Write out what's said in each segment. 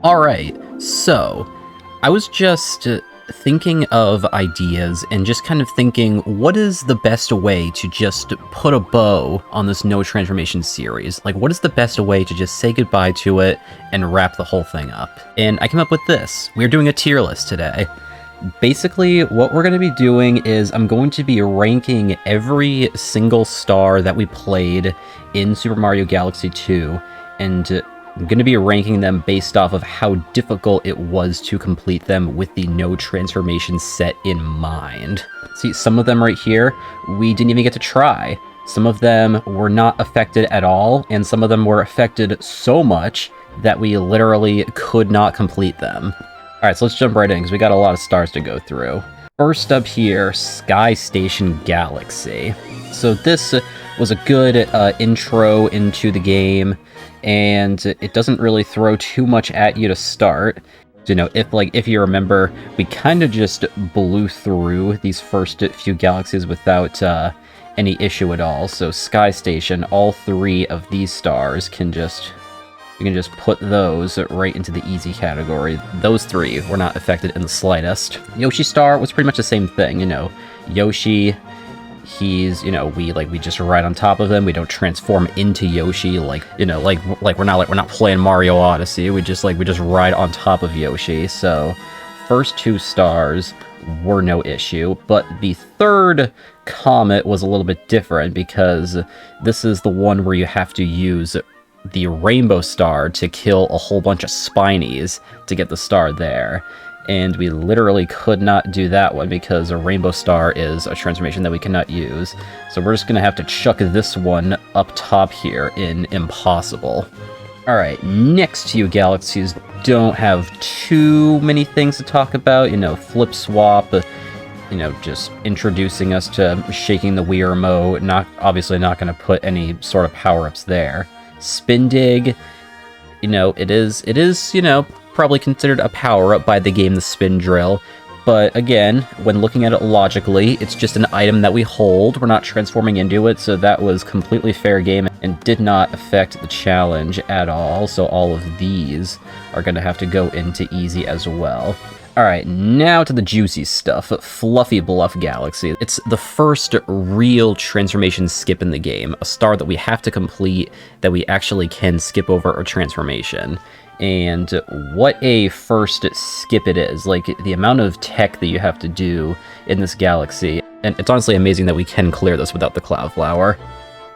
Alright, so I was just thinking of ideas and just kind of thinking, what is the best way to just put a bow on this No Transformation series? Like, what is the best way to just say goodbye to it and wrap the whole thing up? And I came up with this. We're doing a tier list today. Basically, what we're going to be doing is I'm going to be ranking every single star that we played in Super Mario Galaxy 2, and I'm going to be ranking them based off of how difficult it was to complete them with the No Transformation set in mind. See, some of them right here, we didn't even get to try. Some of them were not affected at all, and some of them were affected so much that we literally could not complete them. Alright, so let's jump right in, because we got a lot of stars to go through. First up here, Sky Station Galaxy. So this was a good intro into the game, and it doesn't really throw too much at you to start. You know, if you remember, we kind of just blew through these first few galaxies without any issue at all. So Sky Station, all three of these stars you can just put those right into the easy category. Those three were not affected in the slightest. Yoshi Star was pretty much the same thing, you know. Yoshi, he's, you know, we just ride on top of him. We don't transform into Yoshi like we're not playing Mario Odyssey. We just ride on top of Yoshi. So first two stars were no issue, but the third comet was a little bit different because this is the one where you have to use the Rainbow Star to kill a whole bunch of Spinies to get the star there. And we literally could not do that one because a Rainbow Star is a transformation that we cannot use. So we're just going to have to chuck this one up top here in Impossible. Alright, next few galaxies don't have too many things to talk about. You know, Flip Swap, you know, just introducing us to shaking the Wii remote. Obviously not going to put any sort of power-ups there. Spin Dig, you know, it is, you know, probably considered a power-up by the game The Spin Drill, but again, when looking at it logically, it's just an item that we hold, we're not transforming into it, so that was completely fair game and did not affect the challenge at all, so all of these are going to have to go into easy as well. Alright, now to the juicy stuff, Fluffy Bluff Galaxy. It's the first real transformation skip in the game, a star that we have to complete that we actually can skip over a transformation. And what a first skip it is, like the amount of tech that you have to do in this galaxy. And it's honestly amazing that we can clear this without the Cloud Flower.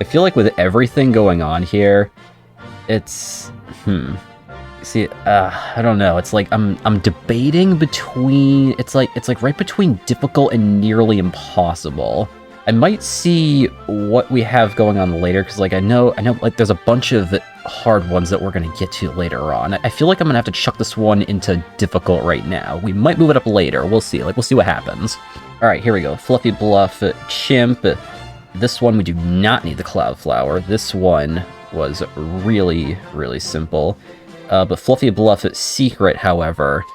I feel like with everything going on here, it's... See, I don't know. It's like I'm debating between. It's like right between difficult and nearly impossible. I might see what we have going on later because, like, I know, like, there's a bunch of hard ones that we're gonna get to later on. I feel like I'm gonna have to chuck this one into difficult right now. We might move it up later. We'll see. Like, we'll see what happens. All right, here we go. Fluffy Bluff Chimp. This one we do not need the Cloud Flower. This one was really, really simple. But Fluffy Bluff Secret, however,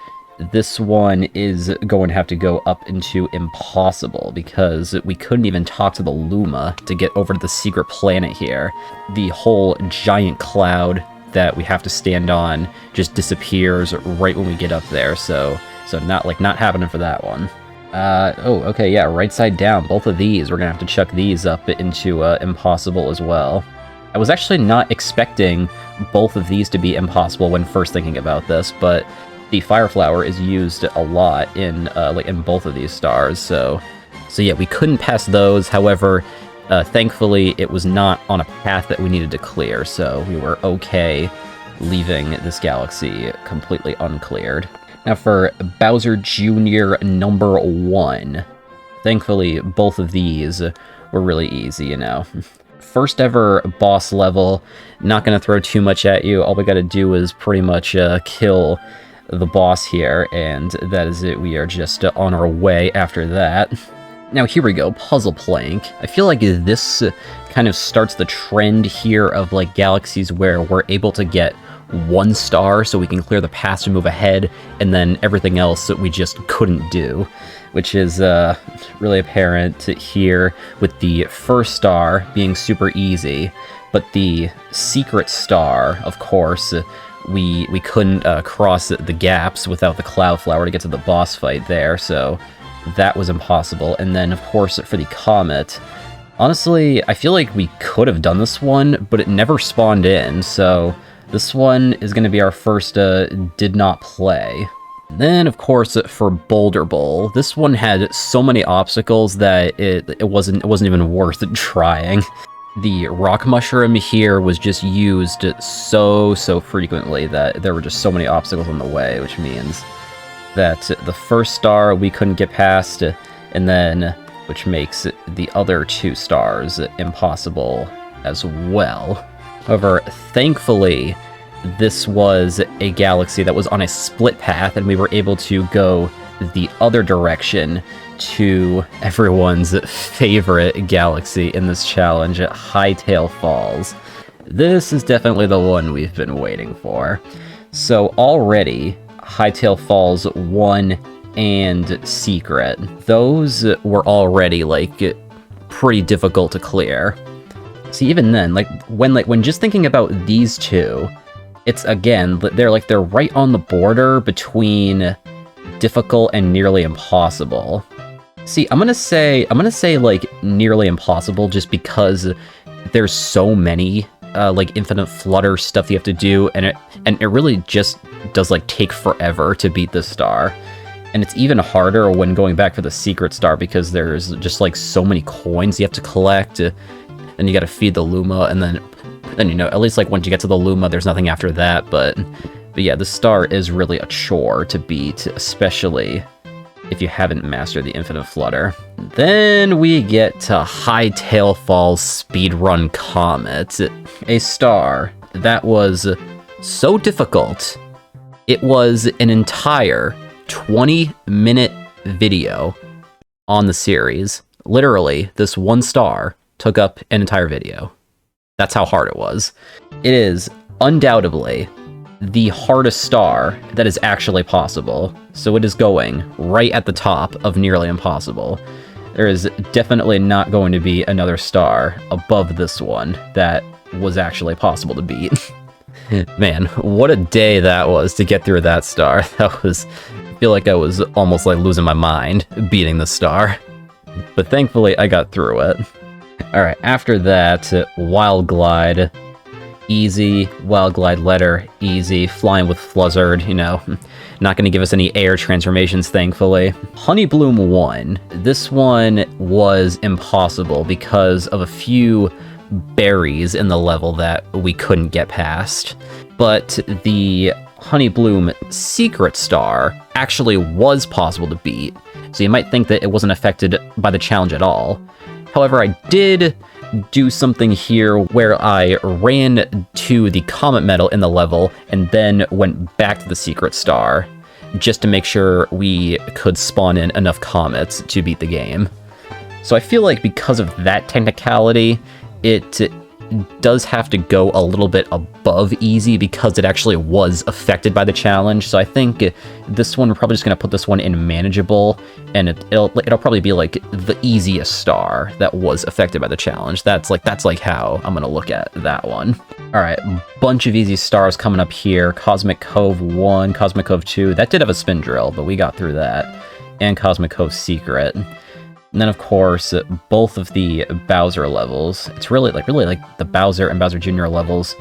this one is going to have to go up into Impossible because we couldn't even talk to the Luma to get over to the secret planet here. The whole giant cloud that we have to stand on just disappears right when we get up there, so not happening for that one. Oh, okay, yeah, right side down. Both of these, we're gonna have to chuck these up into Impossible as well. I was actually not expecting both of these to be impossible when first thinking about this, but the Fire Flower is used a lot in both of these stars, so yeah, we couldn't pass those. However, thankfully, it was not on a path that we needed to clear, so we were okay leaving this galaxy completely uncleared. Now for Bowser Jr. number 1. Thankfully, both of these were really easy, you know. First ever boss level, not going to throw too much at you. All we got to do is pretty much kill the boss here, and that is it. We are just on our way after that. Now here we go, Puzzle Plank. I feel like this kind of starts the trend here of like galaxies where we're able to get 1 star so we can clear the path to move ahead, and then everything else that we just couldn't do, which is really apparent here with the first star being super easy, but the secret star, of course, we couldn't cross the gaps without the Cloud Flower to get to the boss fight there, so that was impossible. And then, of course, for the Comet, honestly, I feel like we could have done this one, but it never spawned in, so this one is going to be our first did not play. Then, of course, for Boulder Bowl, this one had so many obstacles that it wasn't even worth trying. The rock mushroom here was just used so frequently that there were just so many obstacles on the way, which means that the first star we couldn't get past, and then which makes the other 2 stars impossible as well. However, thankfully, this was a galaxy that was on a split path, and we were able to go the other direction to everyone's favorite galaxy in this challenge, Hightail Falls. This is definitely the one we've been waiting for. So already, Hightail Falls 1 and Secret, those were already, like, pretty difficult to clear. See, even then, when just thinking about these two, it's, again, they're right on the border between difficult and nearly impossible. See, I'm gonna say like nearly impossible just because there's so many like infinite flutter stuff you have to do, and it really just does like take forever to beat this star. And it's even harder when going back for the secret star because there's just like so many coins you have to collect, and you got to feed the Luma, and then you know, at least like once you get to the Luma, there's nothing after that. But yeah, the star is really a chore to beat, especially if you haven't mastered the infinite flutter. Then we get to Hightail Falls Speedrun Comet, a star that was so difficult, it was an entire 20-minute video on the series. Literally, this one star took up an entire video. That's how hard it was. It is undoubtedly the hardest star that is actually possible, so it is going right at the top of nearly impossible. There is definitely not going to be another star above this one that was actually possible to beat. Man, what a day that was to get through that star. That was, I feel like I was almost like losing my mind beating the star. But thankfully I got through it. Alright, after that, Wild Glide. Easy. Wild Glide letter, easy. Flying with Fluzzard, you know, not going to give us any air transformations, thankfully. Honey Bloom 1. This one was impossible because of a few berries in the level that we couldn't get past. But the Honey Bloom secret star actually was possible to beat, so you might think that it wasn't affected by the challenge at all. However, I did do something here where I ran to the Comet Medal in the level and then went back to the secret star just to make sure we could spawn in enough comets to beat the game. So I feel like because of that technicality, it does have to go a little bit above easy because it actually was affected by the challenge. So I think this one, we're probably just going to put this one in manageable, and it'll probably be like the easiest star that was affected by the challenge. That's like how I'm going to look at that one. All right, bunch of easy stars coming up here. Cosmic Cove 1, Cosmic Cove 2. That did have a spin drill, but we got through that. And Cosmic Cove Secret. And then, of course, both of the Bowser levels. It's really like the Bowser and Bowser Jr. levels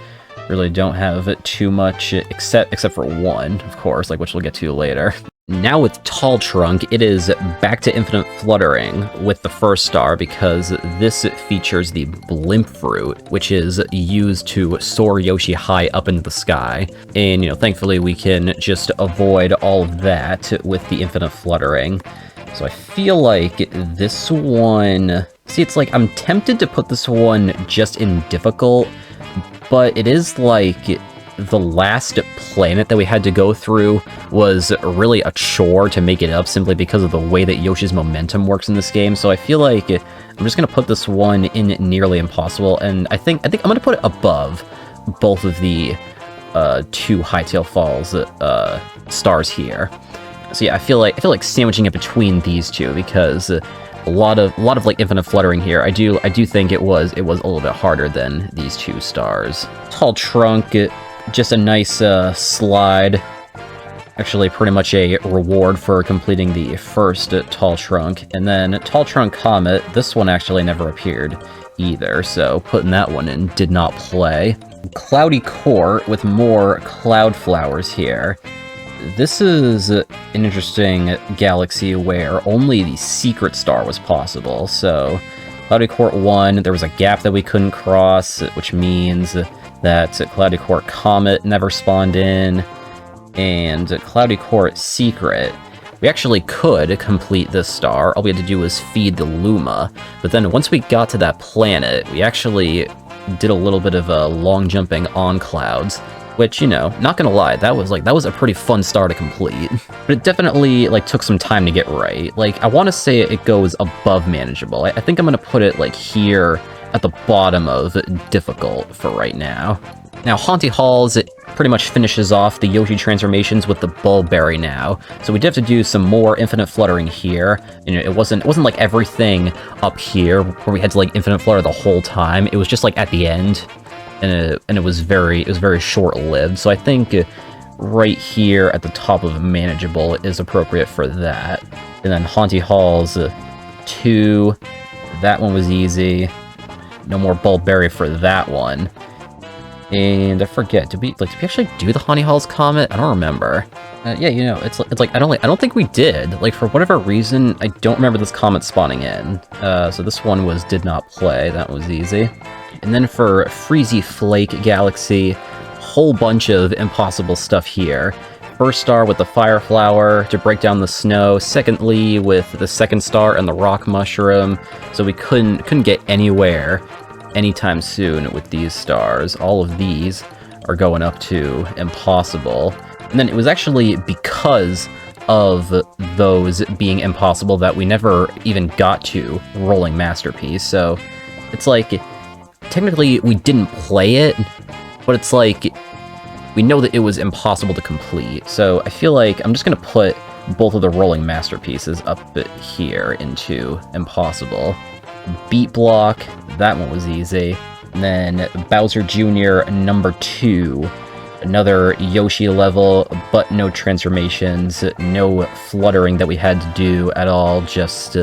really don't have too much, except for one, of course, like which we'll get to later. Now with Tall Trunk, it is back to infinite fluttering with the first star because this features the Blimp Fruit, which is used to soar Yoshi high up into the sky. And, you know, thankfully we can just avoid all of that with the infinite fluttering. So I feel like this one... See, it's like I'm tempted to put this one just in difficult, but it is like the last planet that we had to go through was really a chore to make it up simply because of the way that Yoshi's momentum works in this game. So I feel like I'm just going to put this one in nearly impossible, and I think I'm going to put it above both of the two Hightail Falls stars here. So yeah, I feel like sandwiching it between these two because a lot of like infinite fluttering here. I do think it was a little bit harder than these two stars. Tall Trunk, just a nice slide. Actually, pretty much a reward for completing the first Tall Trunk. And then Tall Trunk Comet, this one actually never appeared either, so putting that one in did not play. Cloudy Court with more cloud flowers here. This is an interesting galaxy where only the secret star was possible. So Cloudy Court 1, there was a gap that we couldn't cross, which means that Cloudy Court Comet never spawned in. And Cloudy Court Secret, we actually could complete this star. All we had to do was feed the Luma. But then once we got to that planet, we actually did a little bit of long jumping on clouds, which, you know, not gonna lie, that was a pretty fun star to complete. But it definitely, like, took some time to get right. Like, I want to say it goes above manageable. I think I'm gonna put it, like, here at the bottom of difficult for right now. Now, Haunty Halls, it pretty much finishes off the Yoshi transformations with the Bulberry now. So we did have to do some more Infinite Fluttering here. You know, it wasn't like everything up here where we had to, like, Infinite Flutter the whole time. It was just, like, at the end, and it was very short-lived. So I think right here at the top of manageable is appropriate for that. And then Haunty Halls 2, that one was easy. No more Bulberry for that one. And I forget, did we actually do the Haunty Halls Comet? I don't remember. Yeah, you know, it's like I don't think we did. Like, for whatever reason, I don't remember this comet spawning in. So this one did not play. That was easy. And then for Freezy Flake Galaxy, whole bunch of impossible stuff here. First star with the Fire Flower to break down the snow. Secondly, with the second star and the Rock Mushroom. So we couldn't get anywhere anytime soon with these stars. All of these are going up to impossible. And then it was actually because of those being impossible that we never even got to Rolling Masterpiece. So it's like, technically we didn't play it, but it's like, we know that it was impossible to complete. So I feel like I'm just gonna put both of the Rolling Masterpieces up here into impossible. Beat Block, that one was easy. And then Bowser Jr. number 2, another Yoshi level, but no transformations, no fluttering that we had to do at all, just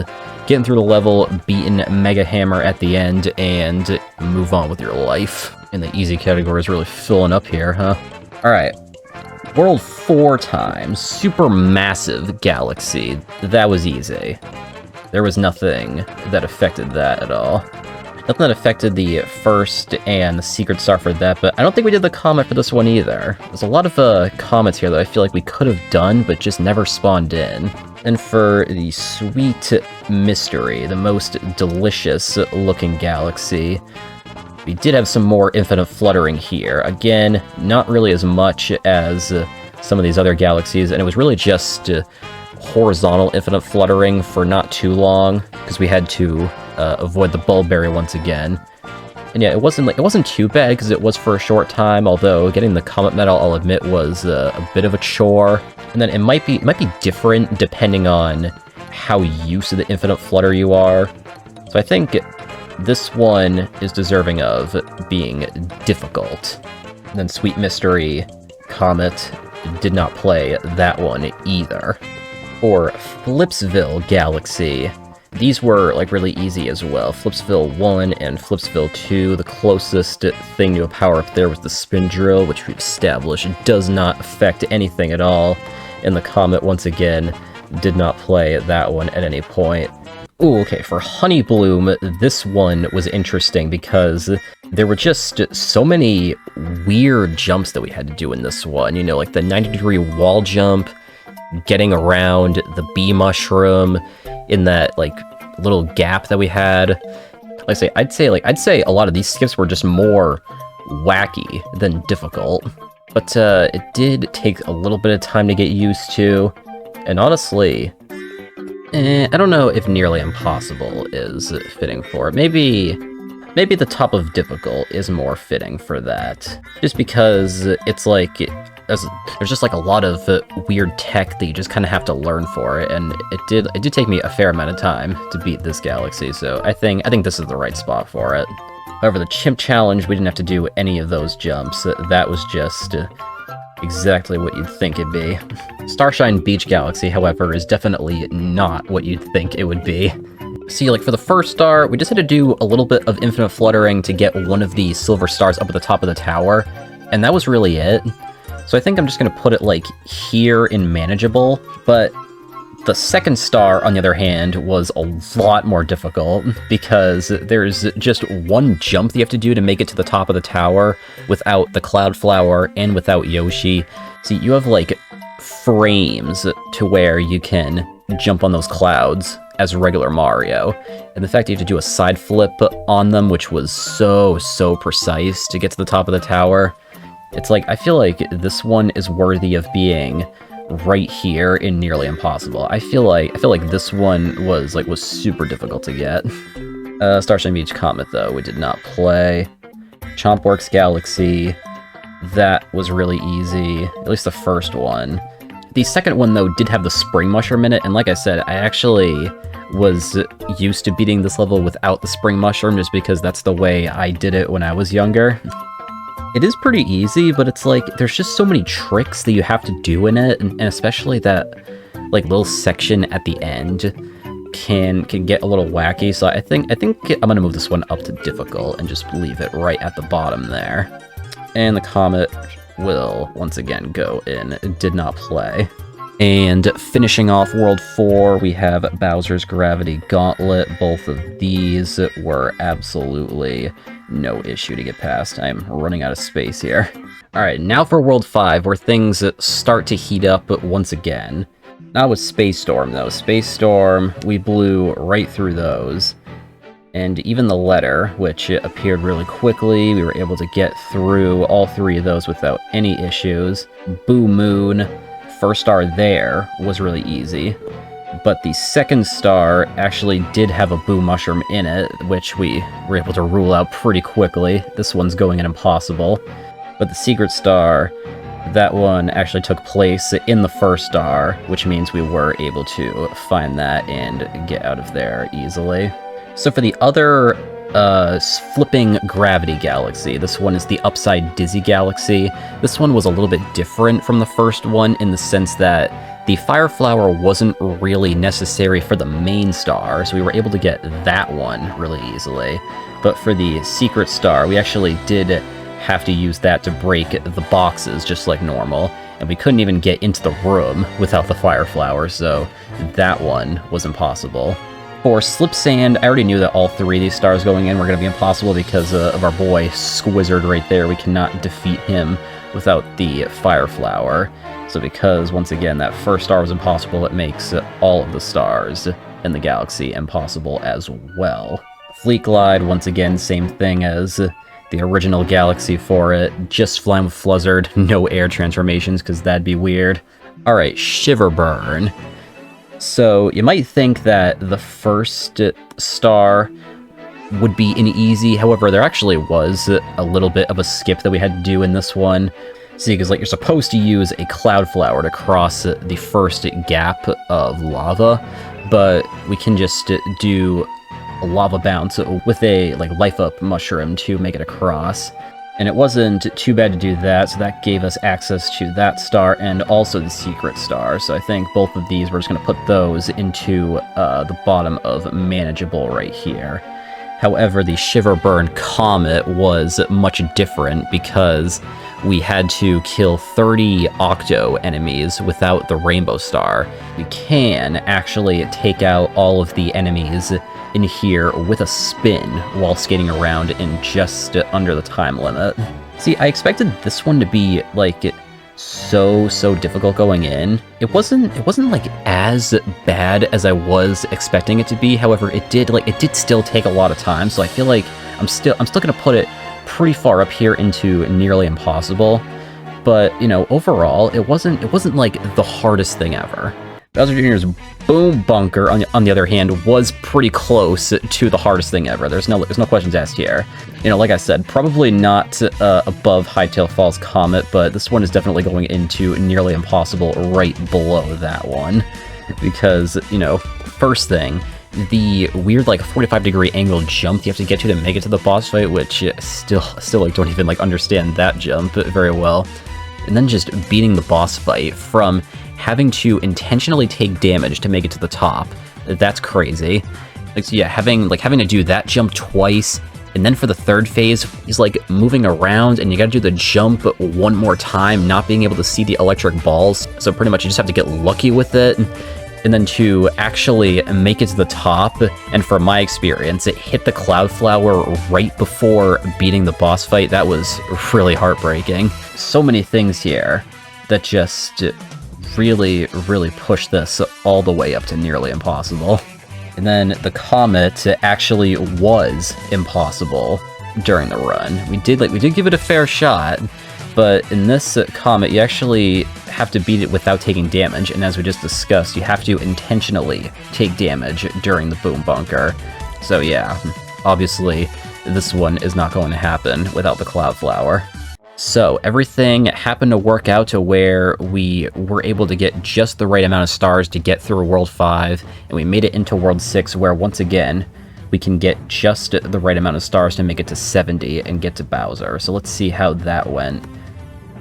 getting through the level, beating Mega Hammer at the end, and move on with your life. And the easy category is really filling up here, huh? Alright. World 4 times, Supermassive Galaxy, that was easy. There was nothing that affected that at all. Nothing that affected the first and the secret star for that, but I don't think we did the comet for this one either. There's a lot of comets here that I feel like we could have done, but just never spawned in. And for the Sweet Mystery, the most delicious looking galaxy, we did have some more Infinite Fluttering here. Again, not really as much as some of these other galaxies, and it was really just horizontal Infinite Fluttering for not too long, because we had to avoid the Bulberry once again. And yeah, it wasn't too bad, because it was for a short time, although getting the Comet Medal, I'll admit, was a bit of a chore. And then it might be different depending on how used to the Infinite Flutter you are. So I think this one is deserving of being difficult. And then Sweet Mystery Comet did not play that one either. For Flipsville Galaxy, these were, like, really easy as well. Flipsville 1 and Flipsville 2, the closest thing to a power-up there was the Spin Drill, which we've established does not affect anything at all. And the Comet, once again, did not play that one at any point. Ooh, okay, for Honey Bloom, this one was interesting because there were just so many weird jumps that we had to do in this one. You know, like the 90-degree wall jump, getting around the bee mushroom in that, like, little gap that we had. Like I'd say a lot of these skips were just more wacky than difficult. But it did take a little bit of time to get used to, and honestly, I don't know if nearly impossible is fitting for it. Maybe the top of difficult is more fitting for that. Just because it's like, there's just like a lot of weird tech that you just kind of have to learn for it, and it did take me a fair amount of time to beat this galaxy, so I think this is the right spot for it. However, the chimp challenge, we didn't have to do any of those jumps. That was just exactly what you'd think it'd be. Starshine Beach Galaxy, however, is definitely not what you'd think it would be. See, like, for the first star, we just had to do a little bit of infinite fluttering to get one of the silver stars up at the top of the tower, and that was really it. So I think I'm just going to put it, like, here in manageable, but the second star, on the other hand, was a lot more difficult, because there's just one jump you have to do to make it to the top of the tower without the Cloud Flower and without Yoshi. See, you have, like, frames to where you can jump on those clouds as regular Mario, and the fact that you have to do a side flip on them, which was so precise to get to the top of the tower, it's like, I feel like this one is worthy of being right here in Nearly Impossible. I feel like this one was super difficult to get. Starshine Beach Comet, though, we did not play. Chompworks Galaxy, that was really easy, at least the first one. The second one, though, did have the Spring Mushroom in it, and like I said, I actually was used to beating this level without the Spring Mushroom, just because that's the way I did it when I was younger. It is pretty easy, but it's like, there's just so many tricks that you have to do in it, and especially that, like, little section at the end can get a little wacky, so I think I'm gonna move this one up to difficult and just leave it right at the bottom there. And the Comet will once again go in, did not play. And finishing off World 4, we have Bowser's Gravity Gauntlet. Both of these were absolutely no issue to get past. I'm running out of space here. Alright, now for World 5, where things start to heat up once again. Not with Space Storm, though. Space Storm, we blew right through those. And even the letter, which appeared really quickly, we were able to get through all three of those without any issues. Boo Moon, first star there was really easy. But the second star actually did have a Boo Mushroom in it, which we were able to rule out pretty quickly. This one's going in impossible. But the secret star, that one actually took place in the first star, which means we were able to find that and get out of there easily. So for the other flipping gravity galaxy, this one is the Upside Dizzy Galaxy. This one was a little bit different from the first one in the sense that the Fire Flower wasn't really necessary for the main star, so we were able to get that one really easily. But for the secret star, we actually did have to use that to break the boxes just like normal, and we couldn't even get into the room without the Fire Flower, so that one was impossible. For Slip Sand, I already knew that all three of these stars going in were going to be impossible because of our boy Squizzard right there. We cannot defeat him without the Fire Flower. So because, once again, that first star was impossible, it makes all of the stars in the galaxy impossible as well. Fleet Glide, once again, same thing as the original galaxy for it. Just flying with Fluzzard, no air transformations because that'd be weird. Alright, Shiver Burn. So you might think that the first star would be an easy, however, there actually was a little bit of a skip that we had to do in this one. See, because like you're supposed to use a Cloud Flower to cross the first gap of lava, but we can just do a lava bounce with a life up mushroom to make it across. And it wasn't too bad to do that, so that gave us access to that star and also the secret star. So I think both of these, we're just going to put those into the bottom of manageable right here. However, the Shiver Burn Comet was much different because we had to kill 30 Octo enemies without the Rainbow Star. We can actually take out all of the enemies in here with a spin while skating around in just under the time limit. See, I expected this one to be so difficult going in. It wasn't as bad as I was expecting it to be. However, it did still take a lot of time, so I feel like I'm still gonna put it pretty far up here into Nearly Impossible. But, you know, overall, it wasn't like the hardest thing ever. Bowser Jr.'s Boom Bunker, on the other hand, was pretty close to the hardest thing ever. There's no questions asked here. You know, like I said, probably not above Hightail Falls Comet, but this one is definitely going into Nearly Impossible right below that one. Because, you know, first thing, the weird, like, 45-degree angle jump you have to get to make it to the boss fight, which still, like, don't even, like, understand that jump very well. And then just beating the boss fight from having to intentionally take damage to make it to the top. That's crazy. Like, so yeah, having to do that jump twice, and then for the third phase, he's, like, moving around, and you gotta do the jump one more time, not being able to see the electric balls, so pretty much you just have to get lucky with it. And then to actually make it to the top, and from my experience, it hit the Cloud Flower right before beating the boss fight. That was really heartbreaking. So many things here that just really, really push this all the way up to nearly impossible. And then the Comet actually was impossible during the run. We did give it a fair shot, but in this Comet, you actually have to beat it without taking damage, and as we just discussed, you have to intentionally take damage during the Boom Bunker. So yeah, obviously, this one is not going to happen without the Cloud Flower. So everything happened to work out to where we were able to get just the right amount of stars to get through World 5, and we made it into World 6, where once again, we can get just the right amount of stars to make it to 70 and get to Bowser. So let's see how that went.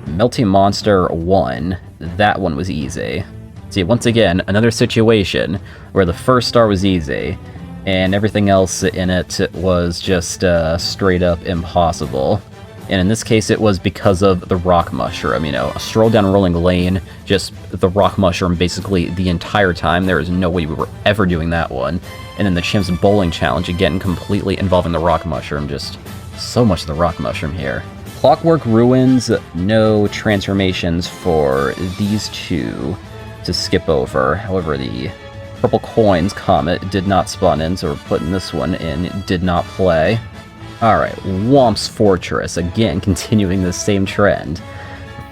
Melty Monster 1, that one was easy. See, once again, another situation where the first star was easy, and everything else in it was just straight up impossible. And in this case, it was because of the Rock Mushroom, you know, a stroll down rolling lane, just the Rock Mushroom basically the entire time. There is no way we were ever doing that one. And then the Chimp's Bowling Challenge, again, completely involving the Rock Mushroom, just so much of the Rock Mushroom here. Clockwork Ruins, no transformations for these two to skip over. However, the Purple Coins Comet did not spawn in, so we're putting this one in, did not play. Alright, Whomp's Fortress, again, continuing the same trend.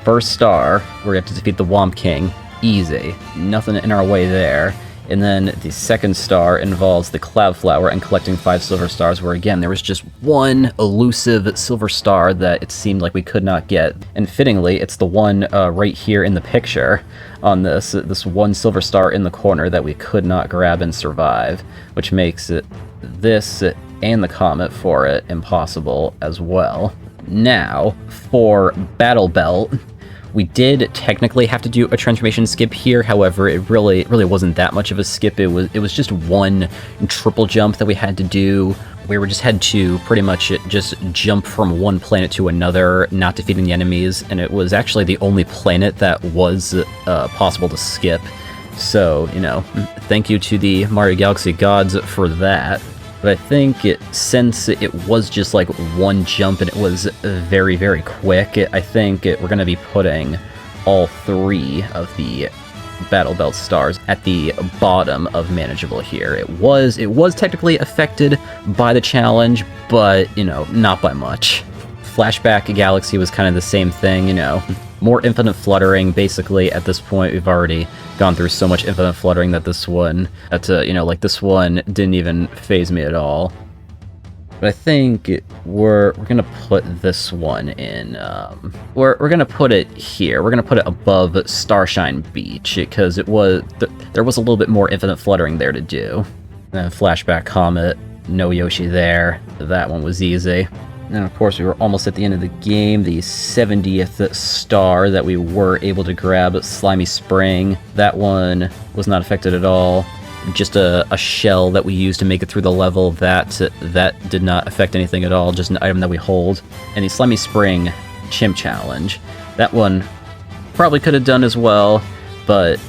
First star, where we have to defeat the Whomp King, easy, nothing in our way there. And then the second star involves the Cloud Flower and collecting 5 silver stars, where again, there was just one elusive silver star that it seemed like we could not get. And fittingly, it's the one right here in the picture on this one silver star in the corner that we could not grab and survive, which makes it this and the Comet for it impossible as well. Now, for Battle Belt, we did technically have to do a transformation skip here, however, it really wasn't that much of a skip. It was just one triple jump that we had to do, where we just had to pretty much just jump from one planet to another, not defeating the enemies, and it was actually the only planet that was possible to skip. So, you know, thank you to the Mario Galaxy gods for that. But I think since it was just like one jump and it was very, very quick, I think we're going to be putting all 3 of the Battle Belt stars at the bottom of manageable here. It was technically affected by the challenge, but, you know, not by much. Flashback Galaxy was kind of the same thing, you know. More infinite fluttering. Basically, at this point, we've already gone through so much infinite fluttering that this one, you know, like this one didn't even faze me at all. But I think we're gonna put this one in. We're gonna put it here. We're gonna put it above Starshine Beach because there was a little bit more infinite fluttering there to do. And then Flashback Comet, no Yoshi there. That one was easy. And of course, we were almost at the end of the game. The 70th star that we were able to grab, Slimy Spring. That one was not affected at all. Just a shell that we used to make it through the level. That did not affect anything at all. Just an item that we hold. And the Slimy Spring Chimp Challenge. That one probably could have done as well, but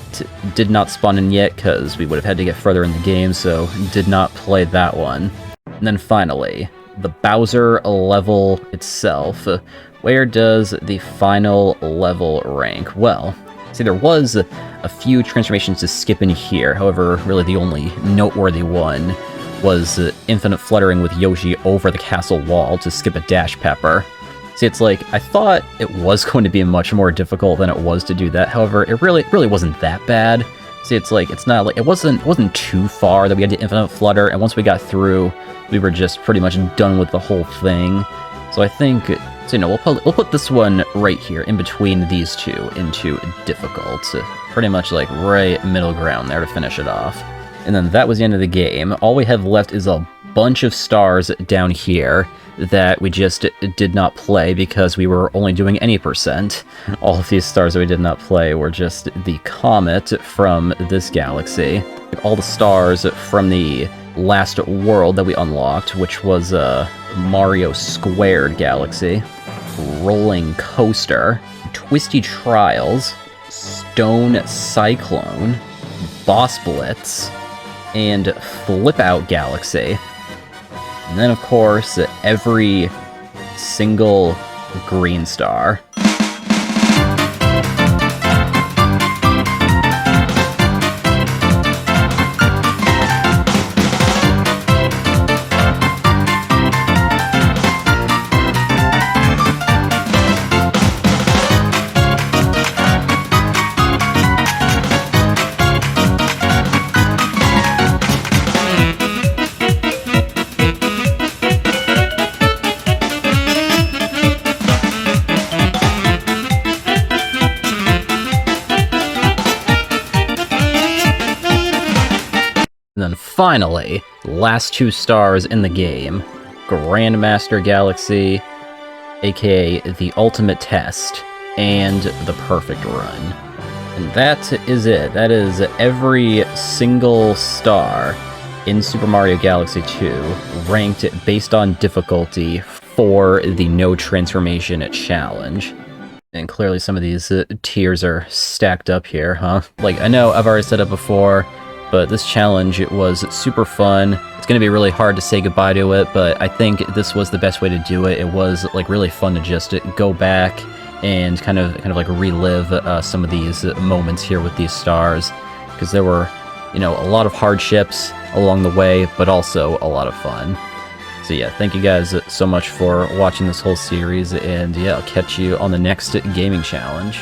did not spawn in yet because we would have had to get further in the game, so did not play that one. And then finally, the Bowser level itself. Where does the final level rank? Well, see, there was a few transformations to skip in here. However, really the only noteworthy one was infinite fluttering with Yoshi over the castle wall to skip a Dash Pepper. See, it's like, I thought it was going to be much more difficult than it was to do that. However, it really wasn't that bad. See, it's like, it's not like, it wasn't too far that we had to infinite flutter, and once we got through, we were just pretty much done with the whole thing. So I think, so, you know, we'll put this one right here, in between these two, into difficult. Pretty much like right middle ground there to finish it off. And then that was the end of the game. All we have left is a bunch of stars down here that we just did not play because we were only doing any percent. All of these stars that we did not play were just the comet from this galaxy. All the stars from the last world that we unlocked, which was Mario Squared Galaxy, Rolling Coaster, Twisty Trials, Stone Cyclone, Boss Blitz, and Flip Out Galaxy. And then, of course, every single green star. And then finally, last 2 stars in the game, Grandmaster Galaxy, aka the Ultimate Test, and the Perfect Run. And that is it. That is every single star in Super Mario Galaxy 2, ranked based on difficulty for the No Transformation Challenge. And clearly some of these tiers are stacked up here, huh? Like, I know I've already said it before, but this challenge was super fun. It's going to be really hard to say goodbye to it, but I think this was the best way to do it. It was like really fun to just go back and kind of like relive some of these moments here with these stars, because there were, you know, a lot of hardships along the way, but also a lot of fun. So yeah, thank you guys so much for watching this whole series, and yeah, I'll catch you on the next gaming challenge.